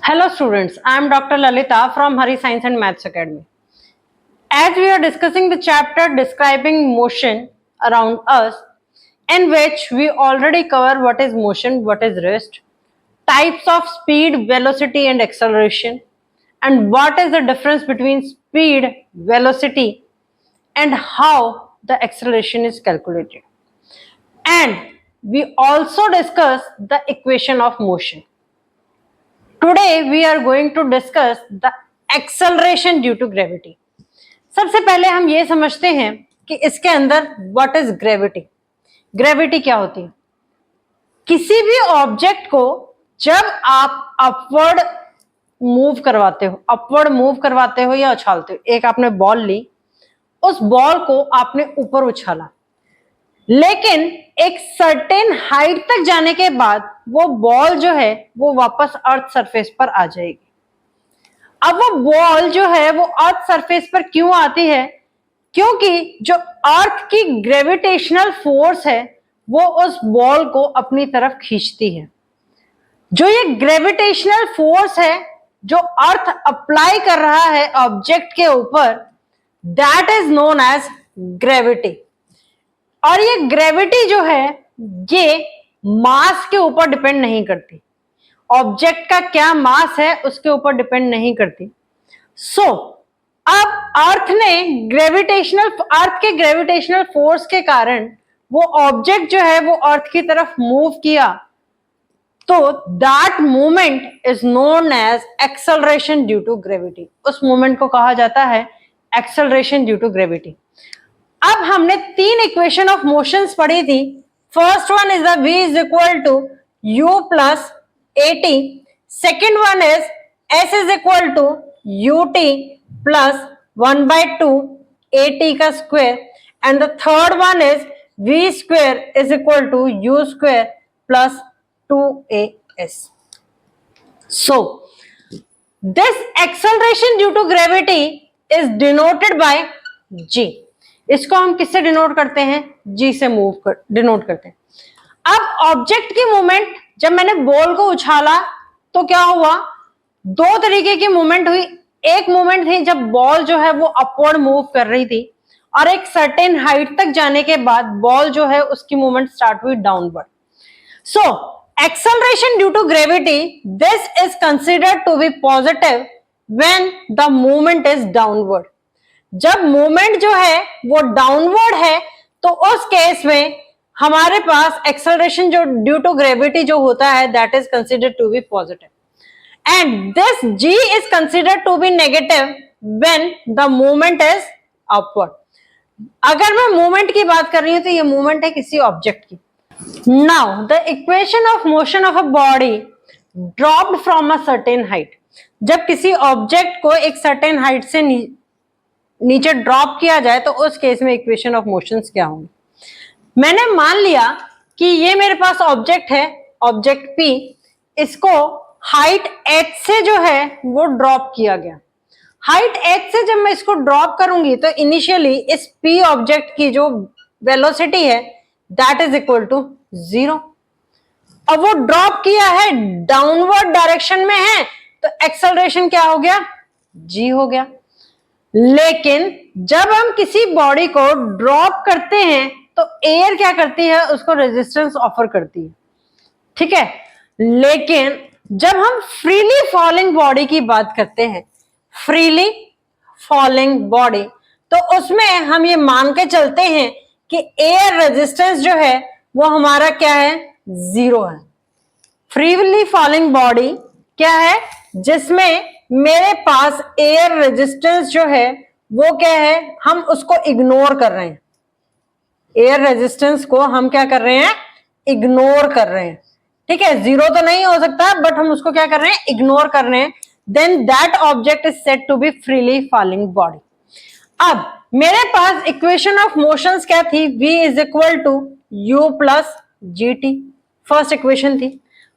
Hello students, I am Dr. Lalita from Hari Science and Maths Academy. As we are discussing the chapter describing motion around us, in which we already cover what is motion, what is rest, types of speed, velocity and acceleration, and what is the difference between speed, velocity and how the acceleration is calculated. And we also discuss the equation of motion. Today we are going to discuss the acceleration due to gravity. सबसे पहले हम ये समझते हैं कि इसके अंदर what is gravity. Gravity क्या होती है? किसी भी ऑब्जेक्ट को जब आप अपवर्ड मूव करवाते हो या उछालते हो, एक आपने बॉल ली, उस बॉल को आपने ऊपर उछाला, लेकिन एक सर्टेन हाइट तक जाने के बाद वो बॉल जो है वो वापस अर्थ सरफेस पर आ जाएगी। अब वो बॉल जो है वो अर्थ सरफेस पर क्यों आती है? क्योंकि जो अर्थ की ग्रेविटेशनल फोर्स है वो उस बॉल को अपनी तरफ खींचती है। जो ये ग्रेविटेशनल फोर्स है जो अर्थ अप्लाई कर रहा है ऑब्जेक्ट के ऊपर, that is known as gravity. और ये ग्रेविटी जो है ये मास के ऊपर डिपेंड नहीं करती, ऑब्जेक्ट का क्या मास है उसके ऊपर डिपेंड नहीं करती। अब अर्थ के ग्रेविटेशनल फोर्स के कारण वो ऑब्जेक्ट जो है वो अर्थ की तरफ मूव किया, तो that movement is known as acceleration due to gravity. उस मूवमेंट को कहा जाता है एक्सेलरेशन ड्यू टू ग्रेविटी। अब हमने तीन इक्वेशन ऑफ मोशंस पढ़ी थी। First one is the v is equal to u plus at, second one is s is equal to ut plus 1/2 at का square, and the third one is v square is equal to u square plus 2as. So this acceleration due to gravity is denoted by g. इसको हम किससे denote करते हैं? जी से denote करते हैं। अब ऑब्जेक्ट की मूवमेंट, जब मैंने बॉल को उछाला तो क्या हुआ? दो तरीके की मूवमेंट हुई। एक मूवमेंट थी जब बॉल जो है वो अपवर्ड मूव कर रही थी, और एक सर्टेन हाइट तक जाने के बाद बॉल जो है उसकी मूवमेंट स्टार्ट हुई downward. So acceleration due to gravity, this is considered to be positive when the movement is downward. जब मूवमेंट जो है वो डाउनवर्ड है तो उस केस में हमारे पास एक्सेलरेशन जो ड्यू टू ग्रेविटी जो होता है that is considered to be positive, and this g is considered to be negative when the movement is upward. अगर मैं मूवमेंट की बात कर रही हूं तो ये मूवमेंट है किसी ऑब्जेक्ट की। Now the equation of motion of a body dropped from a certain height. जब किसी ऑब्जेक्ट को एक सर्टेन हाइट से नीचे ड्रॉप किया जाए तो उस केस में इक्वेशन ऑफ मोशंस क्या होंगे? मैंने मान लिया कि ये मेरे पास ऑब्जेक्ट है, ऑब्जेक्ट P, इसको हाइट h से जो है वो ड्रॉप किया गया। हाइट h से जब मैं इसको ड्रॉप करूंगी तो इनिशियली इस P ऑब्जेक्ट की जो वेलोसिटी है दैट इज इक्वल टू 0। अब वो ड्रॉप किया है, डाउनवर्ड डायरेक्शन में है, तो एक्सेलरेशन क्या हो गया? g हो गया। लेकिन जब हम किसी बॉडी को ड्रॉप करते हैं तो एयर क्या करती है? उसको रेजिस्टेंस ऑफर करती है, ठीक है। लेकिन जब हम फ्रीली फॉलिंग बॉडी की बात करते हैं, फ्रीली फॉलिंग बॉडी, तो उसमें हम ये मान के चलते हैं कि एयर रेजिस्टेंस जो है वो हमारा क्या है? 0 है। फ्रीली फॉलिंग बॉडी क्या है? जिसमें मेरे पास एयर रेजिस्टेंस जो है वो क्या है? हम उसको इग्नोर कर रहे हैं। एयर रेजिस्टेंस को हम क्या कर रहे हैं? इग्नोर कर रहे हैं, ठीक है। 0 तो नहीं हो सकता बट हम उसको क्या कर रहे हैं? इग्नोर कर रहे हैं। Then that object is said to be freely falling body. अब मेरे पास इक्वेशन ऑफ मोशंस क्या थी? v is equal to u plus gt, first equation थी।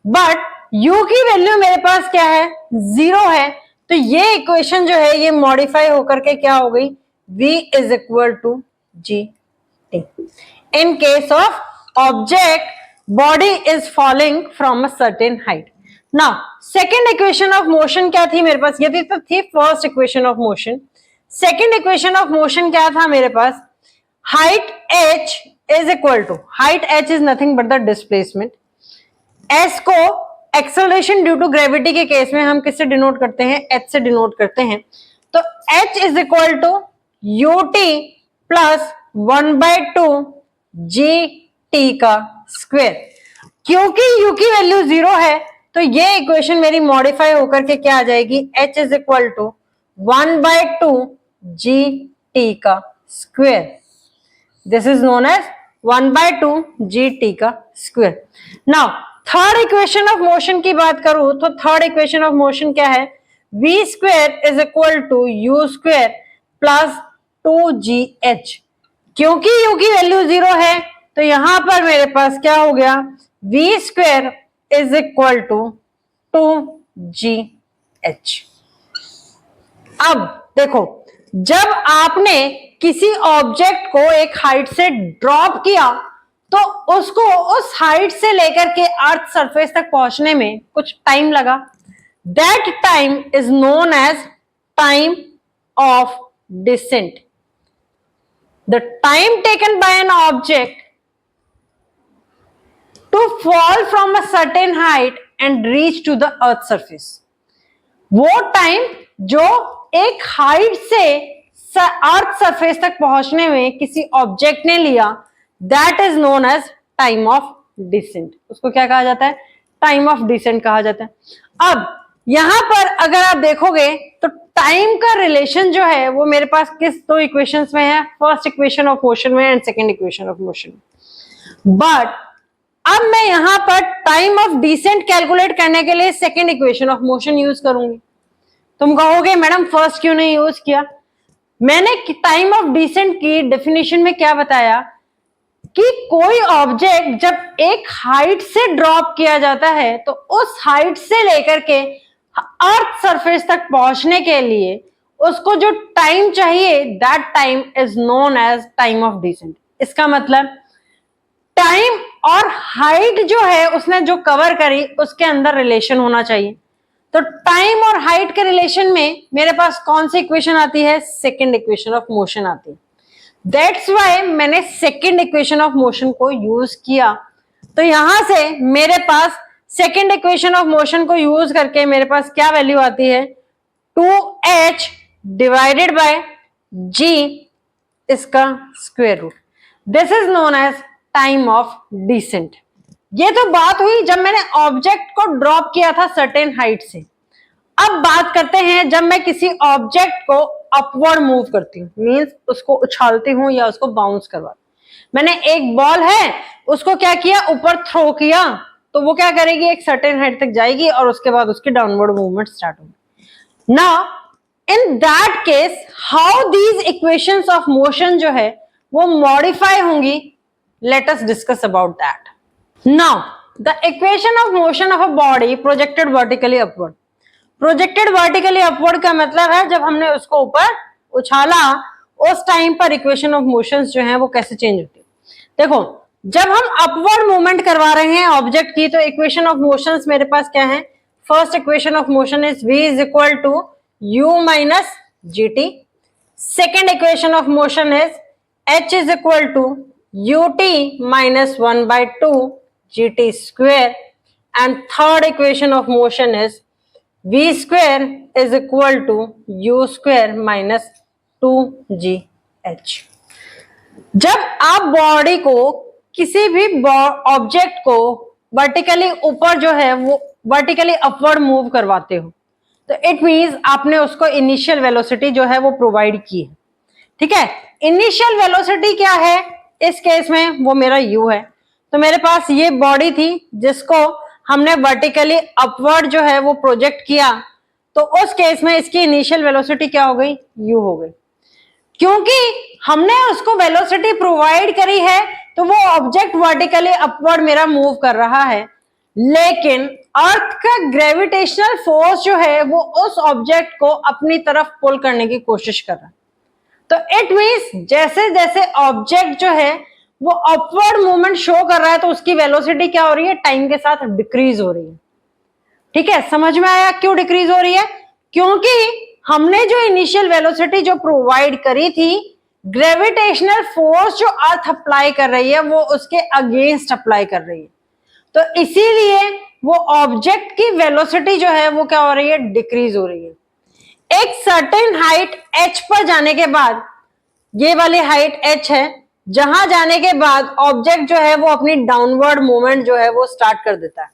बट u की वैल्यू मेरे पास क्या है? 0 है, तो ये इक्वेशन जो है ये मॉडिफाई होकर के क्या हो गई? v is equal to gt। In case of object body is falling from a certain height. Now second equation of motion क्या थी मेरे पास, ये थी first equation of motion. Second equation of motion क्या था मेरे पास, height h is equal to, height h is nothing but the displacement. s को एक्सेलरेशन ड्यू टू ग्रेविटी के केस में हम किससे डिनोट करते हैं, h से डिनोट करते हैं। तो h is equal to ut plus 1/2 gt का स्क्वायर। क्योंकि u की वैल्यू 0 है तो ये इक्वेशन मेरी मॉडिफाई होकर के क्या आ जाएगी, h is equal to 1/2 gt का square. This is known as 1/2 gt का square. Now third equation of motion की बात करूं तो थर्ड इक्वेशन ऑफ मोशन क्या है, v square is equal to u square plus 2gh। क्योंकि u की वैल्यू 0 है तो यहां पर मेरे पास क्या हो गया, v square is equal to 2gh। अब देखो, जब आपने किसी ऑब्जेक्ट को एक हाइट से ड्रॉप किया तो उसको उस हाइट से लेकर के अर्थ सरफेस तक पहुंचने में कुछ टाइम लगा। That time is known as time of descent. The time taken by an object to fall from a certain height and reach to the earth surface. वो टाइम जो एक हाइट से earth surface तक पहुंचने में किसी object ने लिया, that is known as time of descent. उसको क्या कहा जाता है, टाइम ऑफ डिसेंट कहा जाता है। अब यहां पर अगर आप देखोगे तो टाइम का रिलेशन जो है वो मेरे पास किस दो इक्वेशंस में है, फर्स्ट इक्वेशन ऑफ मोशन में and second equation of motion में। बट अब मैं यहां पर टाइम ऑफ डिसेंट कैलकुलेट करने के लिए second equation of motion use करूंगी। तुम कहोगे मैडम फर्स्ट क्यों नहीं यूज किया। मैंने टाइम ऑफ डिसेंट की डेफिनेशन में क्या बताया कि कोई ऑब्जेक्ट जब एक हाइट से ड्रॉप किया जाता है तो उस हाइट से लेकर के अर्थ सरफेस तक पहुंचने के लिए उसको जो टाइम चाहिए, that time is known as time of descent. इसका मतलब टाइम और हाइट जो है उसने जो कवर करी उसके अंदर रिलेशन होना चाहिए। तो टाइम और हाइट के रिलेशन में मेरे पास कौन सी इक्वेशन आती है, सेकेंड इक्वेशन ऑफ मोशन आती है। दैट्स वाई मैंने सेकेंड इक्वेशन ऑफ मोशन को यूज किया। तो यहां से मेरे पास सेकेंड इक्वेशन ऑफ मोशन को यूज करके मेरे पास क्या वैल्यू आती है, 2h डिवाइडेड बाय g इसका square root. This is known as time of descent. ये तो बात हुई जब मैंने ऑब्जेक्ट को ड्रॉप किया था सर्टेन हाइट से। अब बात करते हैं जब मैं किसी ऑब्जेक्ट को अपवर्ड मूव करती हूँ, मींस उसको उछालती हूँ या उसको बाउंस करवाती। मैंने एक बॉल है उसको क्या किया, ऊपर थ्रो किया, तो वो क्या करेगी, एक सर्टेन हाइट तक जाएगी और उसके बाद उसकी डाउनवर्ड मूवमेंट स्टार्ट होगी। Now in that case how these equations of motion जो है वो मॉडिफाई होंगी, let us discuss about that. Now, the equation of motion of a body projected vertically upward. Projected vertically upward का मतलब है जब हमने उसको ऊपर उछाला उस टाइम पर इक्वेशन ऑफ मोशंस जो है वो कैसे चेंज होती है। देखो, जब हम अपवर्ड मूवमेंट करवा रहे हैं ऑब्जेक्ट की तो इक्वेशन ऑफ मोशंस मेरे पास क्या है, first equation of motion is v is equal to u minus gt। Second equation of motion is h is equal to ut minus 1/2 gt square, and third equation of motion is v square is equal to u square minus 2gh। जब आप body को किसी भी object को vertically ऊपर जो है वो वर्टिकली अपवर्ड मूव करवाते हो तो इट मींस आपने उसको इनिशियल वेलोसिटी जो है वो प्रोवाइड की है। ठीक है, इनिशियल वेलोसिटी क्या है इस केस में, वो मेरा u है। तो मेरे पास ये बॉडी थी जिसको हमने वर्टिकली अपवर्ड जो है वो प्रोजेक्ट किया, तो उस केस में इसकी इनिशियल वेलोसिटी क्या हो गई, u हो गई। क्योंकि हमने उसको वेलोसिटी प्रोवाइड करी है तो वो ऑब्जेक्ट वर्टिकली अपवर्ड मेरा मूव कर रहा है, लेकिन अर्थ का ग्रेविटेशनल फोर्स जो है वो उस ऑब्जेक्ट को अपनी तरफ पुल करने की कोशिश कर रहा है। तो इट मींस जैसे जैसे ऑब्जेक्ट जो है वो अपवर्ड मूवमेंट शो कर रहा है तो उसकी वेलोसिटी क्या हो रही है, टाइम के साथ डिक्रीज हो रही है। ठीक है, समझ में आया क्यों डिक्रीज हो रही है? क्योंकि हमने जो इनिशियल वेलोसिटी जो प्रोवाइड करी थी, ग्रेविटेशनल फोर्स जो अर्थ अप्लाई कर रही है वो उसके अगेंस्ट अप्लाई कर रही है, तो इसीलिए वो ऑब्जेक्ट की वेलोसिटी जो है वो क्या हो रही है? डिक्रीज हो रही है। एक सर्टेन हाइट h पर जाने के बाद, ये वाली हाइट h है, जहां जाने के बाद ऑब्जेक्ट जो है वो अपनी डाउनवर्ड मूवमेंट जो है वो स्टार्ट कर देता है।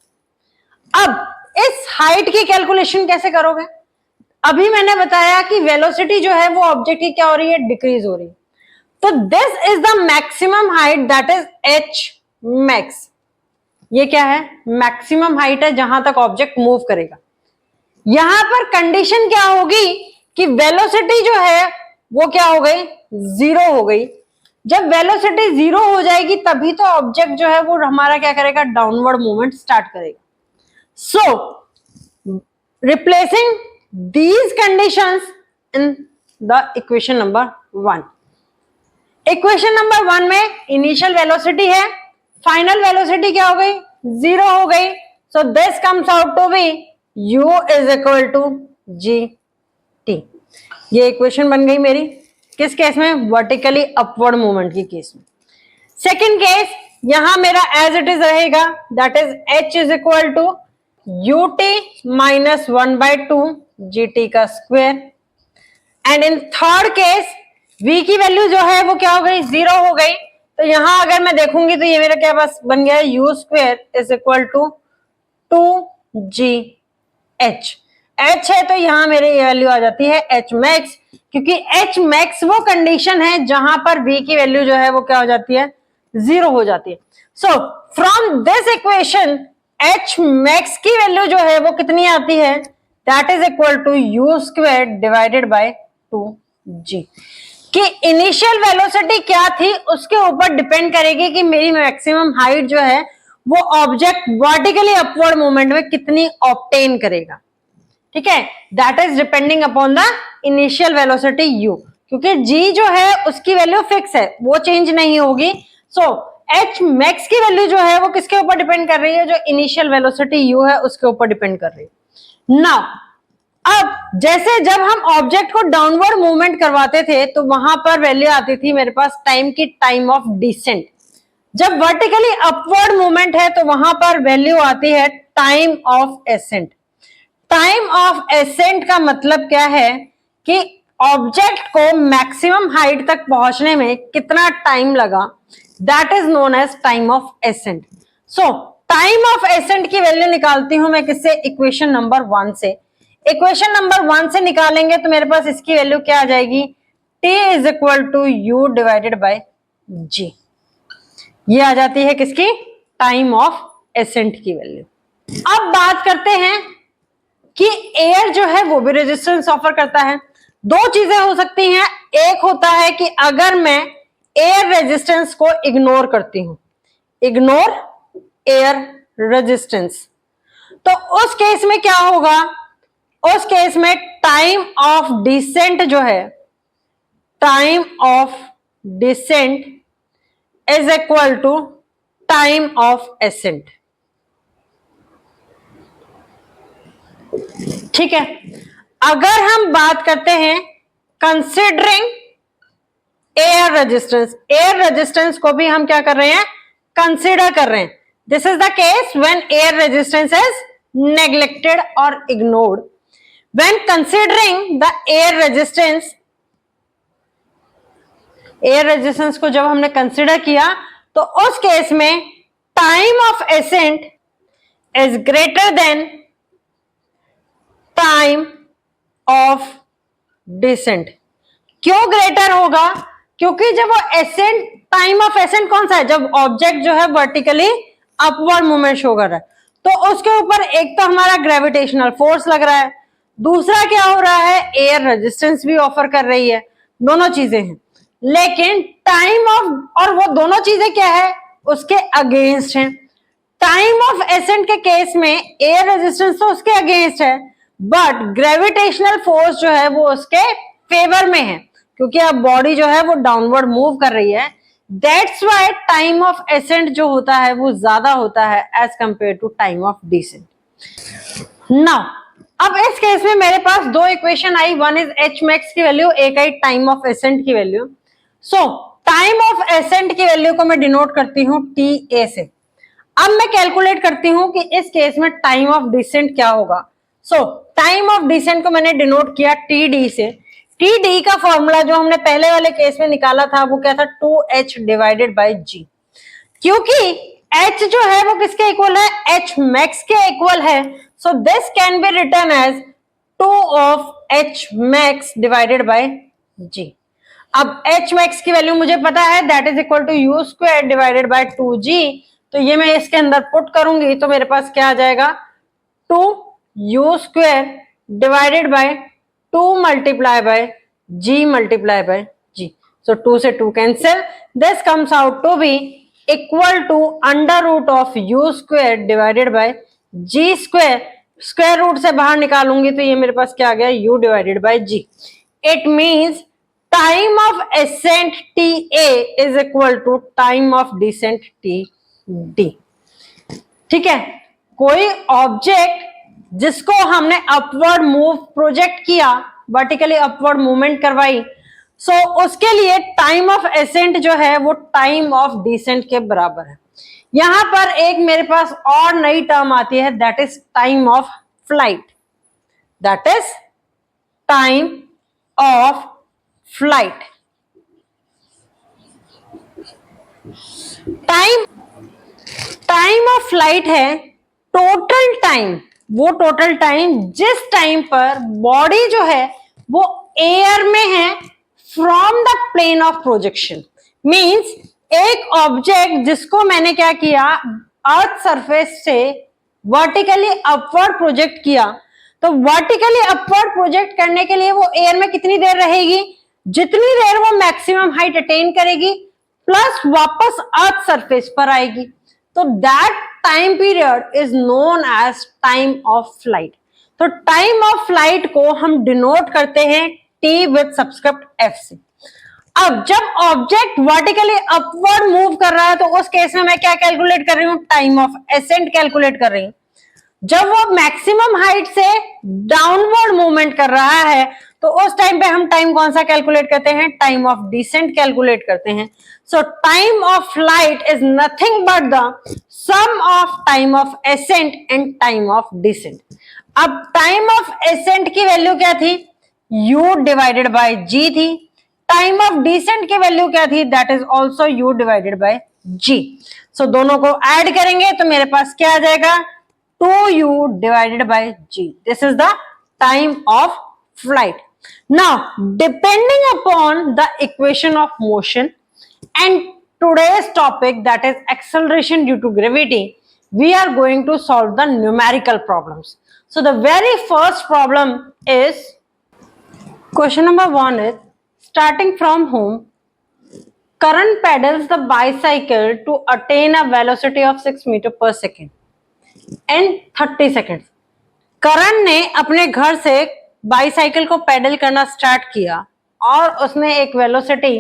अब इस हाइट की कैलकुलेशन कैसे करोगे? अभी मैंने बताया कि वेलोसिटी जो है वो ऑब्जेक्ट की क्या हो रही है? डिक्रीज हो रही है। तो this is the maximum height, that is h max. ये क्या है? मैक्सिमम हाइट है जहां तक ऑब्जेक्ट मूव करेगा। यहां पर कंडीशन क्या होगी कि वेलोसिटी जो है वो क्या हो गई? जीरो हो गई। जब वेलोसिटी जीरो हो जाएगी तभी तो ऑब्जेक्ट जो है वो हमारा क्या करेगा? डाउनवर्ड मूवमेंट स्टार्ट करेगा। So replacing these conditions in the equation number 1। Equation number 1 में इनिशियल वेलोसिटी है, फाइनल वेलोसिटी क्या हो गई? जीरो हो गई। So this comes out to be u is equal to g t. ये इक्वेशन बन गई मेरी किस केस में? वर्टिकली अपवर्ड मूवमेंट की केस में। सेकेंड केस, यहां मेरा एज इट इज रहेगा, that is h is equal to u T minus 1/2 g t का square. And in third case v की वैल्यू जो है वो क्या हो गई? जीरो हो गई। तो यहां अगर मैं देखूंगी तो ये मेरा क्या बस बन गया? U square is equal to 2g h। h है तो यहां मेरी वैल्यू आ जाती है h मैक्स, क्योंकि h मैक्स वो कंडीशन है जहां पर v की वैल्यू जो है वो क्या हो जाती है? जीरो हो जाती है। So from this equation h max की वैल्यू जो है वो कितनी आती है? That is equal to u square divided by 2g। कि इनिशियल वेलोसिटी क्या थी उसके ऊपर डिपेंड करेगी कि मेरी मैक्सिमम हाइट जो है वो ऑब्जेक्ट वर्टिकली अपवर्ड मूवमेंट में कितनी ऑब्टेन करेगा। ठीक है, that is depending upon the initial velocity u, क्योंकि g जो है उसकी वैल्यू फिक्स है, वो चेंज नहीं होगी। सो h मैक्स की वैल्यू जो है वो किसके ऊपर डिपेंड कर रही है? जो इनिशियल वेलोसिटी u है उसके ऊपर डिपेंड कर रही है। नाउ अब जैसे जब हम ऑब्जेक्ट को डाउनवर्ड मूवमेंट करवाते थे तो वहां पर वैल्यू आती थी मेरे पास टाइम की, टाइम ऑफ डिसेंट। जब वर्टिकली अपवर्ड मूवमेंट है तो वहां पर वैल्यू आती है time of accent. Time of accent का मतलब क्या है कि ऑब्जेक्ट को मैक्सिमम हाइट तक पहुंचने में कितना टाइम लगा, that is known as time of ascent. So time of ascent की वैल्यू निकालती हूं मैं किससे? इक्वेशन नंबर 1 से। इक्वेशन नंबर 1 से निकालेंगे तो मेरे पास इसकी वैल्यू क्या आ जाएगी? t is equal to u divided by g. ये आ जाती है किसकी? टाइम ऑफ एसेंट की वैल्यू। अब बात करते हैं कि एयर जो है वो भी रेजिस्टेंस ऑफर करता है। दो चीजें हो सकती हैं, एक होता है कि अगर मैं एयर रेजिस्टेंस को इग्नोर करती हूं, इग्नोर एयर रेजिस्टेंस, तो उस केस में क्या होगा? उस केस में टाइम ऑफ डिसेंट जो है, time of descent is equal to time of ascent. ठीक है, अगर हम बात करते हैं considering air resistance, air resistance को भी हम क्या कर रहे हैं? कंसिडर कर रहे हैं। This is the case when air resistance is neglected और ignored. When considering the air resistance को जब हमने कंसिडर किया तो उस केस में time of ascent is greater than time of descent. क्यों ग्रेटर होगा? क्योंकि जब वो एसेंट, टाइम ऑफ एसेंट कौन सा है? जब ऑब्जेक्ट जो है वर्टिकली अपवर्ड मूवमेंट शो कर रहा है तो उसके ऊपर एक तो हमारा ग्रेविटेशनल फोर्स लग रहा है, दूसरा क्या हो रहा है? एयर रेजिस्टेंस भी ऑफर कर रही है। दोनों चीजें हैं, लेकिन टाइम ऑफ, और वो दोनों चीजें क्या है? उसके अगेंस्ट है। टाइम ऑफ एसेंट के केस में एयर रेजिस्टेंस तो उसके अगेंस्ट है, बट ग्रेविटेशनल फोर्स जो है वो उसके फेवर में है, क्योंकि अब बॉडी जो है वो डाउनवर्ड मूव कर रही है। That's why time of ascent जो होता है वो ज्यादा होता है as compare to time of descent. Now अब इस केस में मेरे पास दो इक्वेशन आई, वन इज एच मैक्स की वैल्यू, एक आई टाइम ऑफ एसेंट की value. So time of ascent की वैल्यू को मैं डिनोट करती हूं टी ए से। अब मैं कैलकुलेट करती हूं कि इस केस में टाइम ऑफ डिसेंट क्या होगा। सो टाइम ऑफ डिसेंट को मैंने डिनोट किया टी डी से। टी डी का फॉर्मूला जो हमने पहले वाले केस में निकाला था वो क्या था, 2h डिवाइडेड बाई जी। क्योंकि h जो है वो किसके इक्वल है, h मैक्स के इक्वल है, so this can be written as 2 of h max divided by g। अब h मैक्स की वैल्यू मुझे पता है, that is equal to u square divided by 2g। तो ये मैं इसके अंदर पुट करूंगी तो मेरे पास क्या आ जाएगा, 2 u square divided by 2 multiply by g multiply by g। सो 2 से 2 cancel, this comes out to be equal to under root of u square divided by g square. Square root से बाहर निकालूंगी तो ये मेरे पास क्या आ गया, u divided by g. It means time of ascent t a is equal to time of descent t d. ठीक है, कोई ऑब्जेक्ट जिसको हमने अपवर्ड मूव प्रोजेक्ट किया, वर्टिकली अपवर्ड मूवमेंट करवाई, सो उसके लिए टाइम ऑफ एसेंट जो है वो टाइम ऑफ डिसेंट के बराबर है। यहां पर एक मेरे पास और नई टर्म आती है, that is time of flight. That is time of flight. Time of flight है टोटल टाइम, वो टोटल टाइम जिस टाइम पर बॉडी जो है वो एयर में है from the plane of projection. Means एक ऑब्जेक्ट जिसको मैंने क्या किया, अर्थ सरफेस से वर्टिकली अपवर्ड प्रोजेक्ट किया, तो वर्टिकली अपवर्ड प्रोजेक्ट करने के लिए वो एयर में कितनी देर रहेगी, जितनी देर वो मैक्सिमम हाइट अटेन करेगी प्लस वापस अर्थ सरफेस पर आएगी। तो that time period is known as time of flight. तो टाइम ऑफ फ्लाइट को हम डिनोट करते हैं टी विद सब्सक्रिप्ट एफ से। अब जब ऑब्जेक्ट वर्टिकली अपवर्ड मूव कर रहा है तो उस केस में मैं क्या कैलकुलेट कर रही हूं, टाइम ऑफ एसेंट कैलकुलेट कर रही हूं। जब वो मैक्सिमम हाइट से डाउनवर्ड मूवमेंट कर रहा है तो उस टाइम पे हम टाइम कौन सा कैलकुलेट करते हैं, टाइम ऑफ डिसेंट कैलकुलेट करते हैं। So time of flight is nothing but the sum of time of ascent and time of descent. अब टाइम ऑफ एसेंट की वैल्यू क्या थी, u डिवाइडेड बाय g थी। टाइम ऑफ डिसेंट की value क्या थी, that is also u divided by g। सो दोनों को ऐड करेंगे तो मेरे पास क्या आ जाएगा, 2u divided by g. This is the time of flight. Now, depending upon the equation of motion and today's topic, that is acceleration due to gravity, we are going to solve the numerical problems. So the very first problem is, question number 1 is, starting from home, Karan pedals the bicycle to attain a velocity of 6 meters per second. In 30 second. करण ने अपने घर से bicycle को pedal करना start किया और उसने एक वेलोसिटी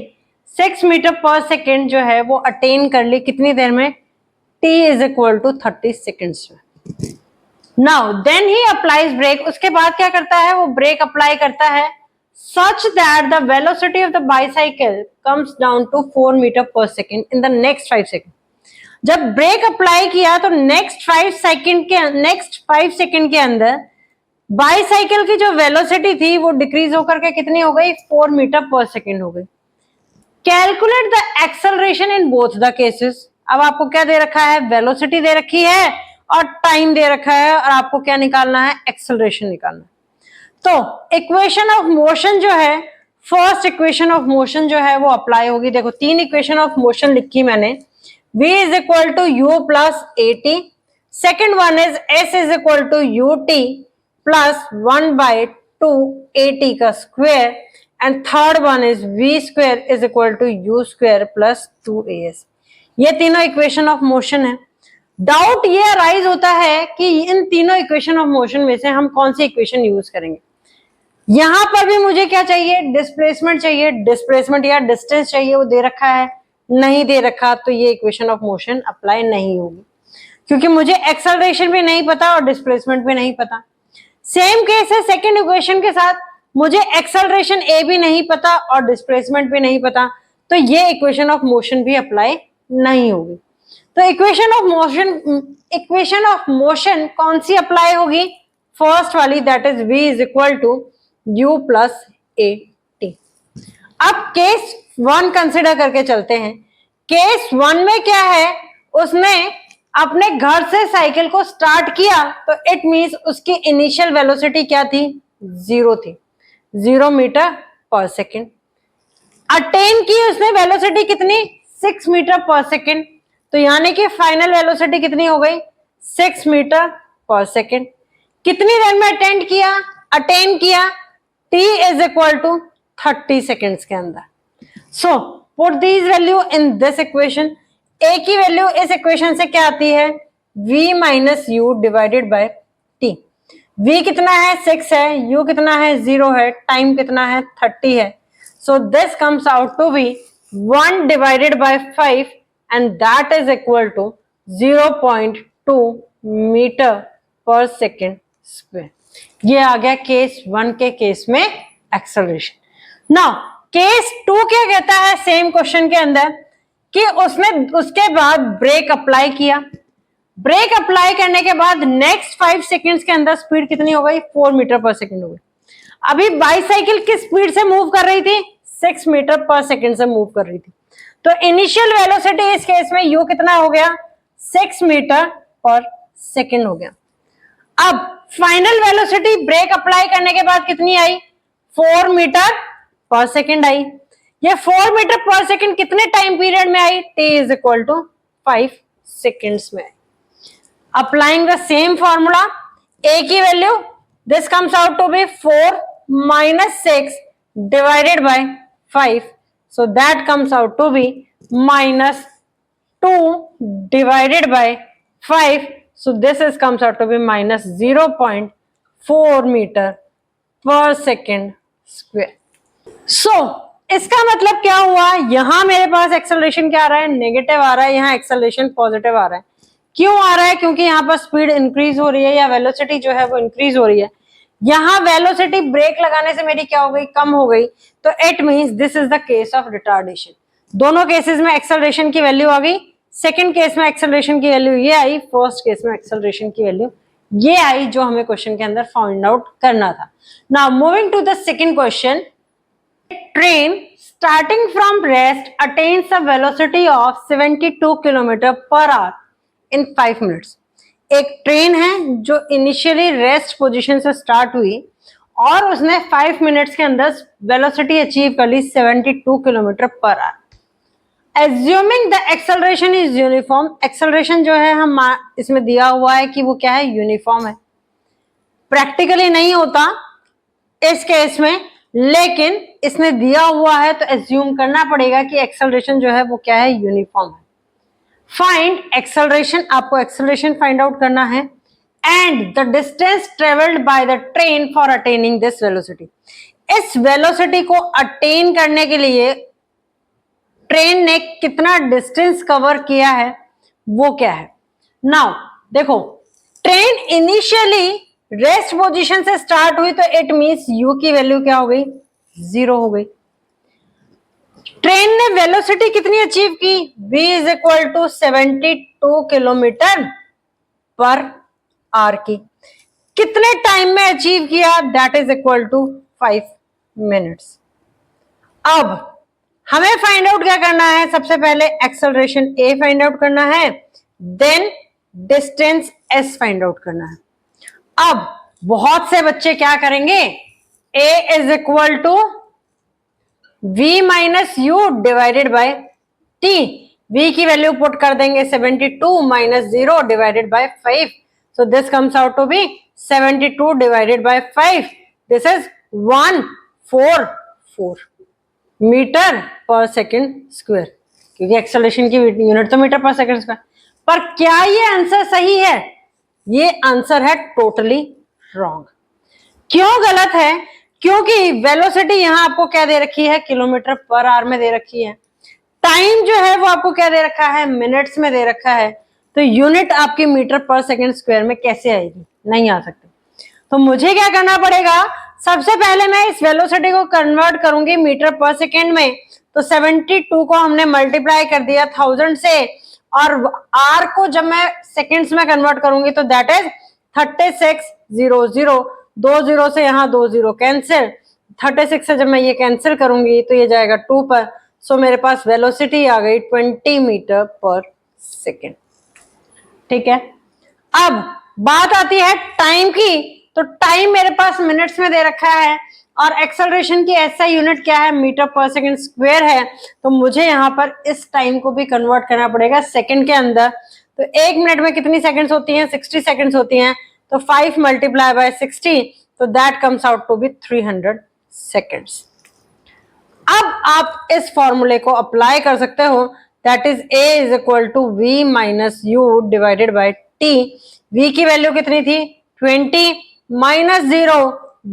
6 मीटर पर सेकेंड जो है वो अटेन कर ली, कितनी देर में, t is equal to 30 seconds में। Now then he applies brake, उसके बाद क्या करता है, वो ब्रेक अप्लाई करता है such that the velocity of the bicycle comes down to 4 meter per second in the next 5 seconds। जब ब्रेक अप्लाई किया तो नेक्स्ट 5 सेकंड के अंदर बाईसाइकिल की जो वेलोसिटी थी वो डिक्रीज होकर के कितनी हो गई, 4 मीटर पर सेकंड हो गई। Calculate the acceleration in both the cases. अब आपको क्या दे रखा है, वेलोसिटी दे रखी है और टाइम दे रखा है और आपको क्या निकालना है, एक्सेलरेशन निकालना है। तो इक्वेशन ऑफ मोशन जो है, फर्स्ट इक्वेशन ऑफ मोशन जो है वो अप्लाई होगी। देखो 3 इक्वेशन ऑफ मोशन लिखी मैंने, v is equal to u plus at, second one is s is equal to ut plus 1 by 2 at का square, and third one is v square is equal to u square plus 2as। ये तीनों equation of motion है। Doubt ये arise होता है कि इन तीनों equation of motion में से हम कौन सी इक्वेशन यूज करेंगे। यहां पर भी मुझे क्या चाहिए, डिस्प्लेसमेंट चाहिए, डिस्प्लेसमेंट या डिस्टेंस चाहिए, वो दे रखा है, नहीं दे रखा तो ये इक्वेशन ऑफ मोशन अप्लाई नहीं होगी, क्योंकि मुझे एक्सेलरेशन भी नहीं पता और डिस्प्लेसमेंट भी नहीं पता। सेम केस है सेकेंड इक्वेशन के साथ, मुझे एक्सेलरेशन ए भी नहीं पता और डिस्प्लेसमेंट भी नहीं पता, तो ये इक्वेशन ऑफ मोशन भी अप्लाई नहीं होगी। तो इक्वेशन ऑफ मोशन कौन सी अप्लाई होगी? फर्स्ट वाली, that is v is equal to u plus a t. अब केस 1 कंसिडर करके चलते हैं। केस 1 में क्या है, उसने अपने घर से साइकिल को स्टार्ट किया, तो इट मींस उसकी इनिशियल वेलोसिटी क्या थी? 0 थी, 0 मीटर पर सेकेंड। अटेन की उसने वेलोसिटी कितनी? 6 मीटर पर सेकेंड, तो यानी कि फाइनल वेलोसिटी कितनी हो गई? 6 मीटर पर सेकेंड। कितनी देर में अटेन किया? t is equal to 30 seconds के अंदर। So put these value in this equation. a की वैल्यू इस इक्वेशन से क्या आती है? v minus u divided by t। v कितना है? 6 है, u कितना है? 0 है, टाइम कितना है? 30 है। So this comes out to be 1 divided by 5 and that is equal to 0.2 metre पर सेकेंड स्क्वायर। ये आ गया केस 1 के केस में एक्सेलरेशन। नाउ केस 2 क्या कहता है सेम क्वेश्चन के अंदर कि उसने उसके बाद ब्रेक अप्लाई किया। ब्रेक अप्लाई करने के बाद नेक्स्ट 5 सेकेंड्स के अंदर स्पीड कितनी हो गई? 4 मीटर पर सेकेंड हो गई। अभी बाईसाइकिल किस स्पीड से मूव कर रही थी? 6 मीटर पर सेकेंड से मूव कर रही थी। तो इनिशियल वेलोसिटी इस केस में u कितना हो गया? 6 मीटर पर सेकेंड हो गया। अब फाइनल वेलोसिटी ब्रेक अप्लाई करने के बाद कितनी आई? 4 मीटर पर सेकेंड आई। ये 4 मीटर पर सेकेंड कितने टाइम पीरियड में आई? t is equal to 5 seconds में। Applying the same formula, a की value this comes out to be 4 minus 6 divided by 5, so that comes out to be minus 2 divided by 5, so this is comes out to be minus 0.4 meter per second square. So इसका मतलब क्या हुआ? यहां मेरे पास acceleration क्या आ रहा है? Negative आ रहा है, यहाँ एक्सेलरेशन पॉजिटिव आ रहा है। क्यों आ रहा है? क्योंकि यहाँ पर स्पीड इंक्रीज हो रही है या वेलोसिटी जो है वो इंक्रीज हो रही है। यहां वेलोसिटी ब्रेक लगाने से मेरी क्या हो गई? कम हो गई, तो it means this is the case of retardation. दोनों केसेस में एक्सेलरेशन की वैल्यू आ गई। सेकंड केस में एक्सेलरेशन की वैल्यू ये आई, फर्स्ट केस में एक्सेलरेशन की वैल्यू ये आई, जो हमें क्वेश्चन के अंदर फाइंड आउट करना था। Now moving to the second question, train starting from rest attains a velocity of 72 kilometre per hour in 5 minutes. एक ट्रेन है जो इनिशियली रेस्ट पोजीशन से स्टार्ट हुई और उसने 5 मिनट्स के अंदर वेलोसिटी अचीव कर ली 72 kilometre per our. Assuming the acceleration is uniform, acceleration जो है हम इसमें दिया हुआ है कि वो क्या है? यूनिफॉर्म है। प्रैक्टिकली नहीं होता इस केस में, लेकिन इसने दिया हुआ है तो एज्यूम करना पड़ेगा कि एक्सेलरेशन जो है वो क्या है? यूनिफॉर्म है। फाइंड एक्सेलरेशन, आपको एक्सेलरेशन फाइंड आउट करना है, and the distance travelled by the train for attaining this velocity. इस वेलोसिटी को अटेन करने के लिए ट्रेन ने कितना डिस्टेंस कवर किया है वो क्या है? नाउ देखो, ट्रेन इनिशियली रेस्ट पोजीशन से स्टार्ट हुई तो इट मींस u की वैल्यू क्या हो गई? 0 हो गई। ट्रेन ने वेलोसिटी कितनी अचीव की? v is equal to 72 kilometre per hour की। कितने टाइम में अचीव किया? That is equal to 5 minutes. अब हमें फाइंड आउट क्या करना है? सबसे पहले एक्सेलरेशन a फाइंड आउट करना है, then distance s find out करना है। अब बहुत से बच्चे क्या करेंगे? a is equal to v minus u divided by t। v की वैल्यू पुट कर देंगे 72 minus 0 divided by 5, so this comes out to be 72 divided by 5, this is 144 metre पर सेकेंड स्क्वायर, क्योंकि एक्सेलरेशन की यूनिट तो metre पर second square. पर क्या ये आंसर सही है? ये आंसर है टोटली रॉन्ग। क्यों गलत है? क्योंकि वेलोसिटी यहां आपको क्या दे रखी है? किलोमीटर पर आवर में दे रखी है। टाइम जो है वो आपको क्या दे रखा है? मिनट्स में दे रखा है। तो यूनिट आपकी मीटर पर सेकेंड स्क्वायर में कैसे आएगी? नहीं आ सकती। तो मुझे क्या करना पड़ेगा, सबसे पहले मैं इस वेलोसिटी को कन्वर्ट करूंगी मीटर पर सेकेंड में। तो 72 को हमने मल्टीप्लाई कर दिया 1000 से, और r को जब मैं सेकेंड्स में कन्वर्ट करूंगी तो दैट इज 3600। 2 0 से यहाँ 2 0 कैंसिल, 36 से जब मैं ये कैंसिल करूंगी तो ये जाएगा 2 पर। सो मेरे पास वेलोसिटी आ गई 20 मीटर पर सेकेंड। ठीक है, अब बात आती है टाइम की। तो टाइम मेरे पास मिनट्स में दे रखा है और एक्सेलरेशन की ऐसा यूनिट क्या है, मीटर पर सेकेंड स्क्वायर है। तो मुझे यहाँ पर इस टाइम को भी कन्वर्ट करना पड़ेगा सेकेंड के अंदर। तो 1 मिनट में कितनी सेकेंड्स होती हैं, 60 सेकेंड्स होती हैं। तो 5 मल्टीप्लाई बाय 60, तो that comes out to be 300 seconds. अब आप इस फॉर्मूले को अप्लाई कर सकते हो, that is a is equal to v minus u divided by t। v की वैल्यू कितनी थी, 20 minus 0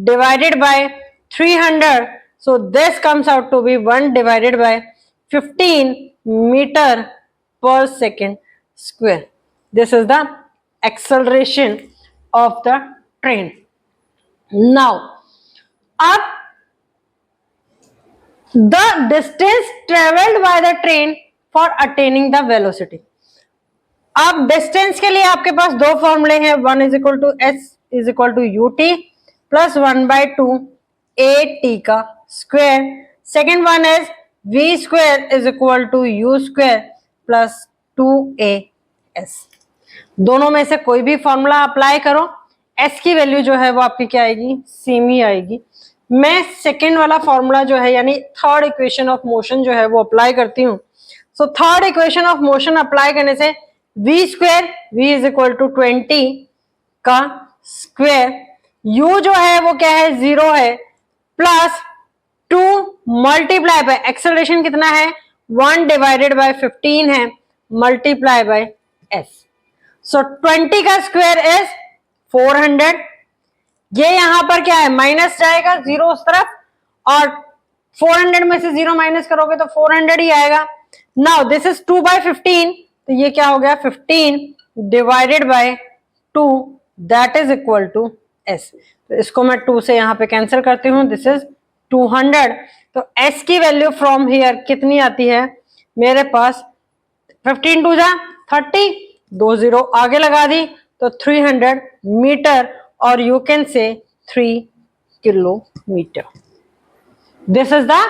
divided by 300, so this comes out to be 1 divided by 15 metre पर second square. This is the acceleration of the train. Now अब the distance traveled by the train for attaining the velocity। अब distance के लिए आपके पास दो फॉर्मूले हैं, 1 is equal to s is equal to u t plus 1/2 a t का square. Second one is v square is equal to u square plus 2a s. दोनों में से कोई भी फॉर्मूला अप्लाई करो, एस की वैल्यू जो है वो आपकी क्या आएगी, सेम ही आएगी। मैं सेकेंड वाला फॉर्मूला जो है यानी थर्ड इक्वेशन ऑफ मोशन जो है वो अप्लाई करती हूँ। So third equation of motion apply करने से v square, v is equal to 20 का स्क्वायर, u जो है वो क्या है, 0 है, प्लस 2 मल्टीप्लाई बाय एक्सेलरेशन कितना है, 1 डिवाइडेड बाय 15 है, मल्टीप्लाई बाय s। सो 20 का स्क्वायर इज 400। ये यहां पर क्या है, माइनस जाएगा 0 उस तरफ, और 400 में से 0 माइनस करोगे तो 400 ही आएगा। नाउ दिस इज 2/15, तो ये क्या हो गया, 15 divided by 2 that is equal to s। तो इसको मैं 2 से यहां पे कैंसिल करती हूँ, दिस इज 200। तो s की वैल्यू फ्रॉम हियर कितनी आती है मेरे पास, 15 2 जा 30, 2 0 आगे लगा दी तो 300 मीटर, और you can say 3 kilometer. This is the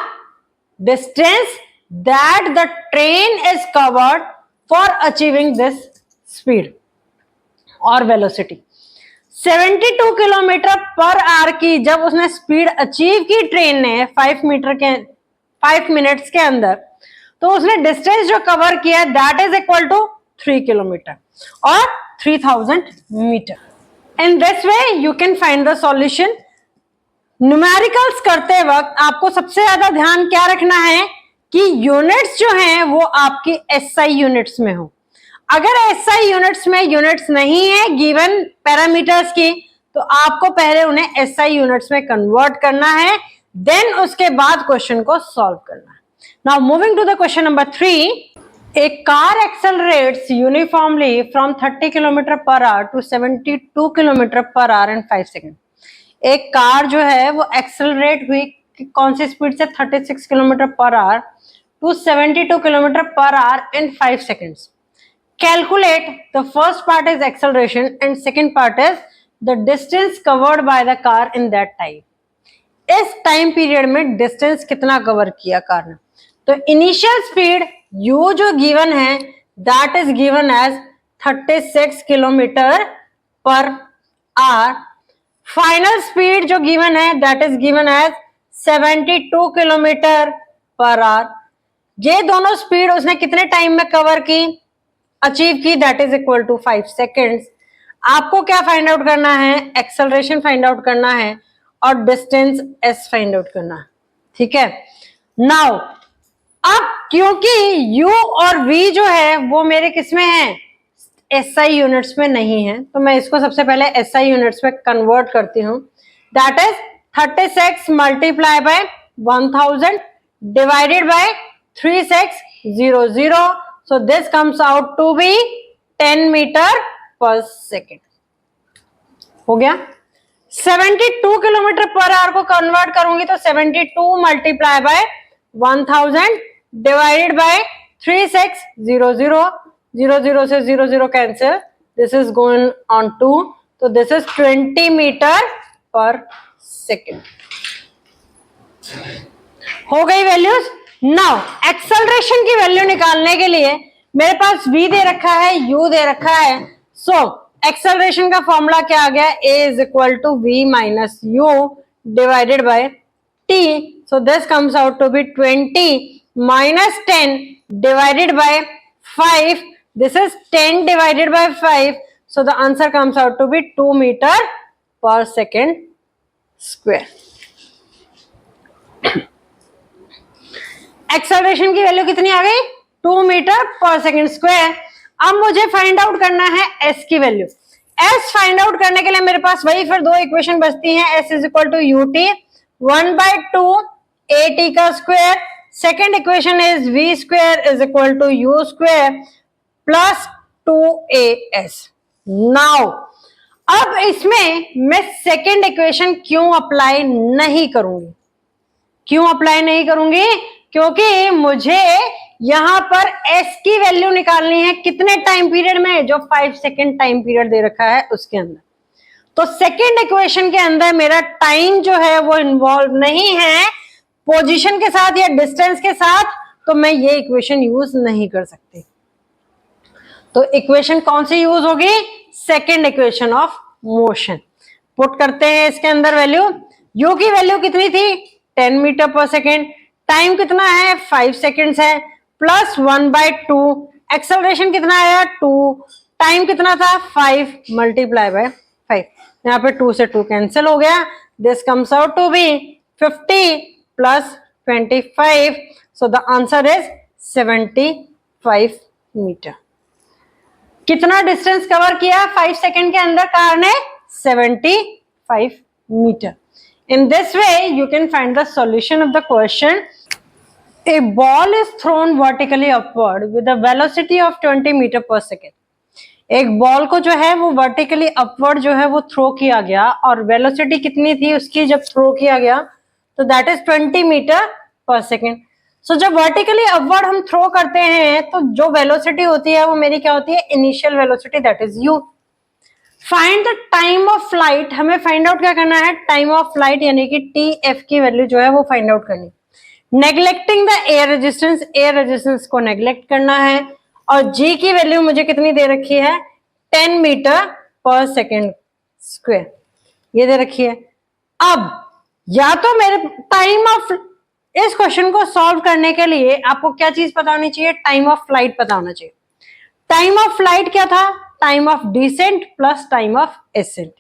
distance that the train is covered for achieving this speed और velocity। 72 किलोमीटर पर आवर की जब उसने स्पीड अचीव की ट्रेन ने 5 मिनट्स के अंदर, तो उसने डिस्टेंस जो कवर किया that is equal to 3 kilometre और 3000 metre. In this way you can find the solution। Numericals करते वक्त आपको सबसे ज्यादा ध्यान क्या रखना है कि यूनिट्स जो हैं वो आपकी SI यूनिट्स में हो। अगर SI यूनिट्स में यूनिट्स नहीं है गिवन पैरामीटर्स की, तो आपको पहले उन्हें SI यूनिट्स में कन्वर्ट करना है, देन उसके बाद क्वेश्चन को सॉल्व करना है। Now moving to the question number 3। A car accelerates uniformly from 30 km per hour to 72 km per hour in 5 seconds। एक कार जो है वो एक्सेलरेट हुई कौन सी स्पीड से, 36 km per hour to 72 km per hour in 5 seconds। Calculate the first part is acceleration and second part is the distance covered by the car in that time। इस time period में distance कितना cover किया car ने। तो initial speed u जो given है that is given as 36 kilometre per hour. Final speed जो given है that is given as 72 kilometre per hour. ये दोनों स्पीड उसने कितने टाइम में कवर की, अचीव की, that is equal to 5 seconds. आपको क्या फाइंड आउट करना है, एक्सेलरेशन फाइंड आउट करना है और डिस्टेंस s फाइंड आउट करना है। ठीक है, नाउ अब क्योंकि u और v जो है वो मेरे किस में है, SI यूनिट्स में नहीं है, तो मैं इसको सबसे पहले SI यूनिट्स में कन्वर्ट करती हूँ। That is 36 multiply by 1000 divided by 3600, so this comes out to be 10 metre पर सेकेंड। हो गया। 72 किलोमीटर पर आवर को कन्वर्ट करूंगी तो 72 मल्टीप्लाई बाय 1000 डिवाइडेड बाय 3600, 00 से 00 cancel, this is going on 2, तो दिस इज 20 मीटर पर सेकेंड। हो गई वैल्यूज। नाउ एक्सेलरेशन की वैल्यू निकालने के लिए मेरे पास v दे रखा है, u दे रखा है, सो एक्सेलरेशन का फॉर्मूला क्या आ गया, a is equal to v minus u divided by t, so this comes out to be 20 minus 10 divided by 5, this is 10 divided by 5, so the answer comes out to be 2 metre पर second square. Acceleration की value कितनी आ गई, 2 metre पर second square. अब मुझे find out करना है s की वैल्यू। s फाइंड आउट करने के लिए मेरे पास वही फिर दो इक्वेशन बचती हैं, s is equal to ut 1/2 at का square, second equation is v square is equal to u square plus 2as। Now अब इसमें मैं सेकेंड इक्वेशन क्यों अप्लाई नहीं करूंगी, क्यों अप्लाई नहीं करूंगी, क्योंकि मुझे यहां पर s की वैल्यू निकालनी है कितने टाइम पीरियड में, जो 5 सेकेंड टाइम पीरियड दे रखा है उसके अंदर। तो सेकेंड इक्वेशन के अंदर मेरा टाइम जो है वो इन्वॉल्व नहीं है पोजीशन के साथ या डिस्टेंस के साथ, तो मैं ये इक्वेशन यूज नहीं कर सकती। तो इक्वेशन कौन सी यूज होगी, second equation of motion. Put करते हैं इसके अंदर वैल्यू, u की वैल्यू कितनी थी 10 मीटर पर सेकेंड, टाइम कितना है 5 सेकेंड्स है, प्लस 1/2, एक्सेलरेशन कितना आया 2, टाइम कितना था 5 मल्टीप्लाई बाय 5, यहाँ पे 2 से 2 कैंसिल हो गया, this comes out to be 50 plus 25, so the answer is 75 metre. कितना डिस्टेंस कवर किया 5 सेकेंड के अंदर कार ने, 75 metre. In this way, you can find the solution of the question. A ball is thrown vertically upward with a velocity of 20 meter per second. एक ball को जो है वो वर्टिकली अपवर्ड जो है वो थ्रो किया गया, और वेलोसिटी कितनी थी उसकी जब थ्रो किया गया, तो दैट इज 20 मीटर पर सेकेंड। सो जब वर्टिकली अपवर्ड हम थ्रो करते हैं तो जो वेलोसिटी होती है वो मेरी क्या होती है, initial velocity, that is u। Find the time of flight, हमें फाइंड आउट क्या करना है, टाइम ऑफ फ्लाइट यानी कि tf की वैल्यू जो है वो फाइंड आउट करनी। नेग्लेक्टिंग द एयर रेजिस्टेंस को नेग्लेक्ट करना है, और g की वैल्यू मुझे कितनी दे रखी है 10 मीटर पर सेकेंड स्क्वायर, ये दे रखी है। अब या तो मेरे टाइम ऑफ, इस क्वेश्चन को सॉल्व करने के लिए आपको क्या चीज पता होनी चाहिए, टाइम ऑफ फ्लाइट पता होना चाहिए। टाइम ऑफ फ्लाइट क्या था, time of descent plus time of ascent.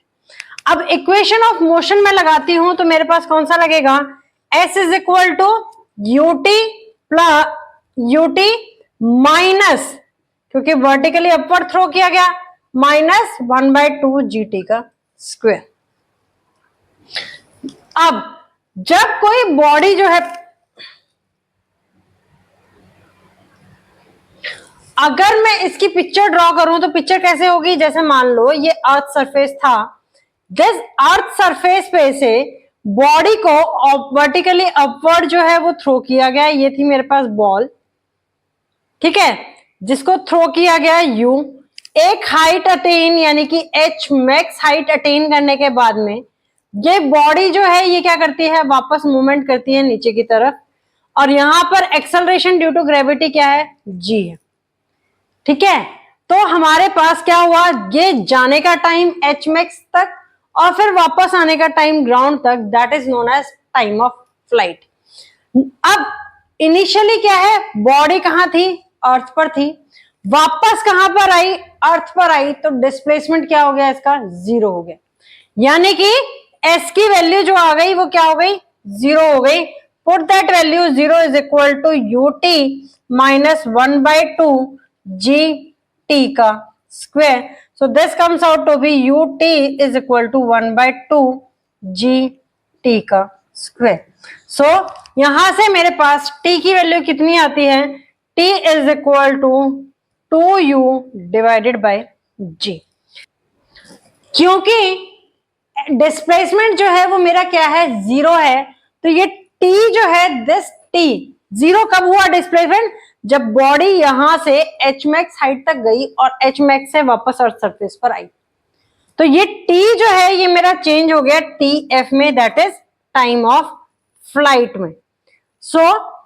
अब इक्वेशन ऑफ मोशन में लगाती हूं तो मेरे पास कौन सा लगेगा, s is equal to ut plus ut minus, क्योंकि वर्टिकली अपवर्ड थ्रो किया गया, माइनस 1/2 gt का स्क्वायर। अब जब कोई बॉडी जो है, अगर मैं इसकी पिक्चर ड्रॉ करूं तो पिक्चर कैसे होगी, जैसे मान लो ये अर्थ सरफेस था, दिस अर्थ सरफेस पे से बॉडी को वर्टिकली अपवर्ड जो है वो थ्रो किया गया, ये थी मेरे पास बॉल, ठीक है, जिसको थ्रो किया गया u, एक हाइट अटेन यानी कि h मैक्स हाइट अटेन करने के बाद में ये बॉडी जो है ये क्या करती है, वापस मूवमेंट करती है नीचे की तरफ, और यहां पर एक्सेलरेशन ड्यू टू ग्रेविटी क्या है, g है, ठीक है। तो हमारे पास क्या हुआ, ये जाने का टाइम h मैक्स तक और फिर वापस आने का टाइम ग्राउंड तक, that is known as time of flight. अब इनिशियली क्या है, बॉडी कहां थी, अर्थ पर थी, वापस कहां पर आई, अर्थ पर आई, तो डिस्प्लेसमेंट क्या हो गया इसका, 0 हो गया, यानी कि s की वैल्यू जो आ गई वो क्या हो गई, 0 हो गई। Put that value 0 is equal to ut minus 1/2 gt का square, so this comes out to be ut is equal to 1/2 gt का स्क्वायर। सो यहां से मेरे पास t की वैल्यू कितनी आती है, t is equal to 2u divided by g। क्योंकि डिस्प्लेसमेंट जो है वो मेरा क्या है, 0 है। तो ये t जो है, दिस t 0 कब हुआ डिस्प्लेसमेंट, जब बॉडी यहां से h मैक्स हाइट तक गई और h मैक्स से वापस अर्थ सरफेस पर आई। तो ये t जो है ये मेरा चेंज हो गया tf में, that is time of flight में। So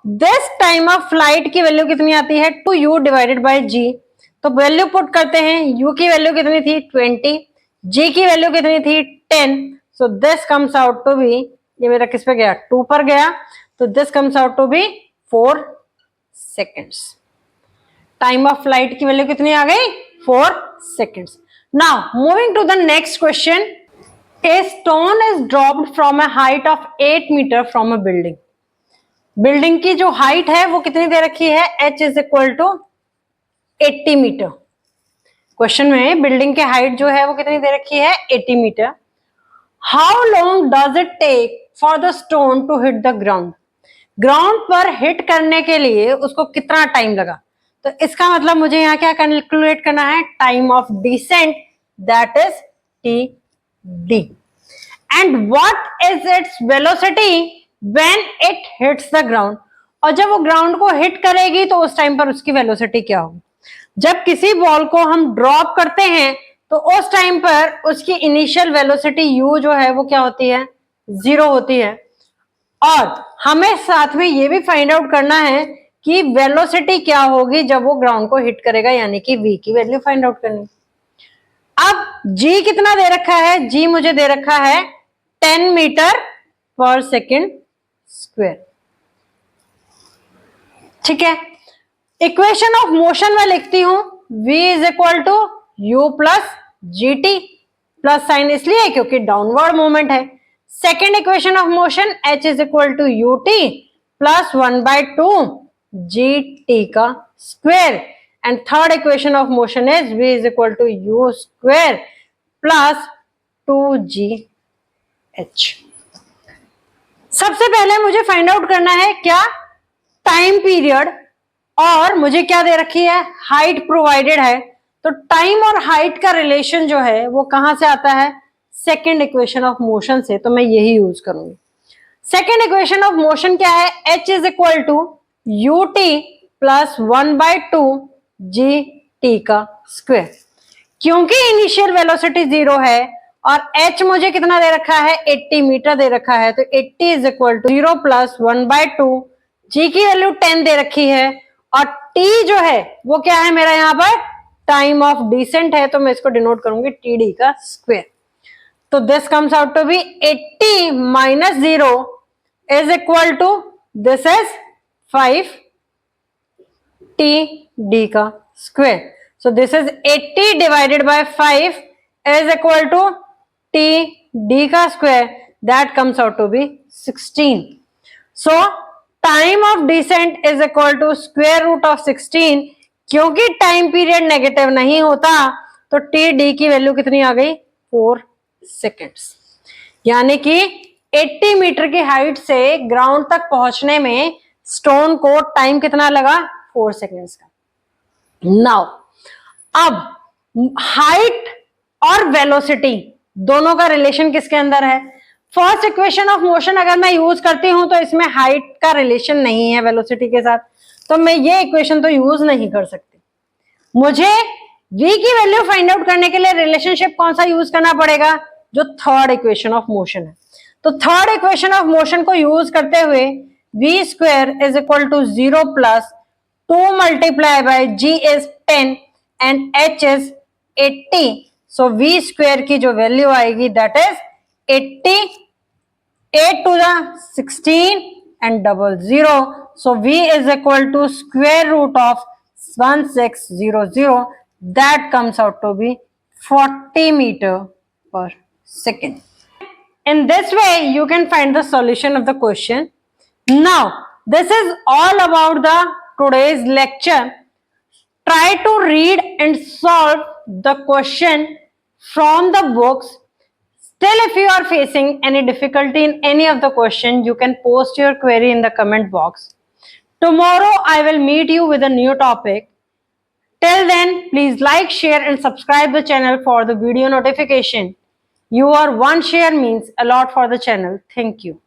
this time of flight की वैल्यू कितनी आती है, 2u डिवाइडेड बाय g। तो वैल्यू पुट करते हैं, u की वैल्यू कितनी थी 20, g की वैल्यू कितनी थी 10। So this comes out to be, ये मेरा किस पे गया 2 पर गया, तो this comes out to be 4 seconds. Time of flight की वैल्यू कितनी आ गई 4 seconds. Now moving to the next question, a stone is dropped from a height of 8 metre from a building. Building की जो हाइट है वो कितनी दे रखी है, h is equal to 80 metre. Question में बिल्डिंग की हाइट जो है वो कितनी दे रखी है 80 metre. How long does it take for the stone to hit the ground. Ground पर हिट करने के लिए उसको कितना टाइम लगा। तो इसका मतलब मुझे यहाँ क्या कैलकुलेट करना है, time of descent, that is t d. And what is its velocity when it hits the ground. और जब वो ग्राउंड को हिट करेगी तो उस टाइम पर उसकी वेलोसिटी क्या होगी। जब किसी बॉल को हम ड्रॉप करते हैं तो उस टाइम पर उसकी इनिशियल वेलोसिटी u जो है वो क्या होती है 0 होती है। और हमें साथ में ये भी फाइंड आउट करना है कि वेलोसिटी क्या होगी जब वो ग्राउंड को हिट करेगा, यानी कि v की वैल्यू फाइंड आउट करनी। अब g कितना दे रखा है, g मुझे दे रखा है 10 मीटर पर सेकेंड स्क्वायर। ठीक है, इक्वेशन ऑफ मोशन में लिखती हूं v is equal to u plus g t, plus sign इसलिए क्योंकि डाउनवर्ड मूवमेंट है। Second equation of motion h is equal to u t plus 1/2 g t का square. And third equation of motion is v is equal to u square plus 2gh। सबसे पहले मुझे find out करना है क्या, time period, और मुझे क्या दे रखी है, हाइट प्रोवाइडेड है। तो टाइम और हाइट का रिलेशन जो है वो कहां से आता है, सेकेंड इक्वेशन ऑफ मोशन से। तो मैं यही यूज करूंगी। सेकेंड इक्वेशन ऑफ मोशन क्या है, h is equal to u t plus 1/2 g t का स्क्वायर। क्योंकि इनिशियल वेलोसिटी 0 है और h मुझे कितना दे रखा है 80 मीटर दे रखा है, तो 80 is equal to 0 plus 1/2, g की वैल्यू 10 दे रखी है और t जो है वो क्या है मेरा यहाँ पर टाइम ऑफ डिसेंट है, तो मैं इसको डिनोट करूंगी टी डी का स्क्वायर। तो this comes out to be 80 minus 0 is equal to this is 5 t d का square. So this is 80 divided by 5 is equal to t d का square, that comes out to be 16. So time of descent is equal to square root of 16। क्योंकि time period negative नहीं होता तो T D की value कितनी आ गई 4 seconds. यानी कि 80 मीटर की हाइट से ग्राउंड तक पहुंचने में स्टोन को टाइम कितना लगा 4 सेकेंड्स का। नाउ अब हाइट और वेलोसिटी दोनों का रिलेशन किसके अंदर है, फर्स्ट इक्वेशन ऑफ मोशन अगर मैं यूज करती हूं तो इसमें हाइट का रिलेशन नहीं है वेलोसिटी के साथ, तो मैं ये इक्वेशन तो यूज नहीं कर सकती। मुझे v की वैल्यू फाइंड आउट करने के लिए रिलेशनशिप कौन सा यूज करना पड़ेगा, जो थर्ड इक्वेशन ऑफ मोशन है। तो थर्ड इक्वेशन ऑफ मोशन को यूज करते हुए v square is equal to 0 plus 2 multiply by g is 10 and h is 80। So v square की जो वैल्यू आएगी that is 80, 8 to the 16 and 00। So v is equal to square root of 1600, that comes out to be 40 meter per second. In this way you can find the solution of the question. Now this is all about the today's lecture. Try to read and solve the question from the books. Still, if you are facing any difficulty in any of the question, you can post your query in the comment box. Tomorrow I will meet you with a new topic. Till then, please like, share and subscribe the channel for the video notification. Your one share means a lot for the channel. Thank you.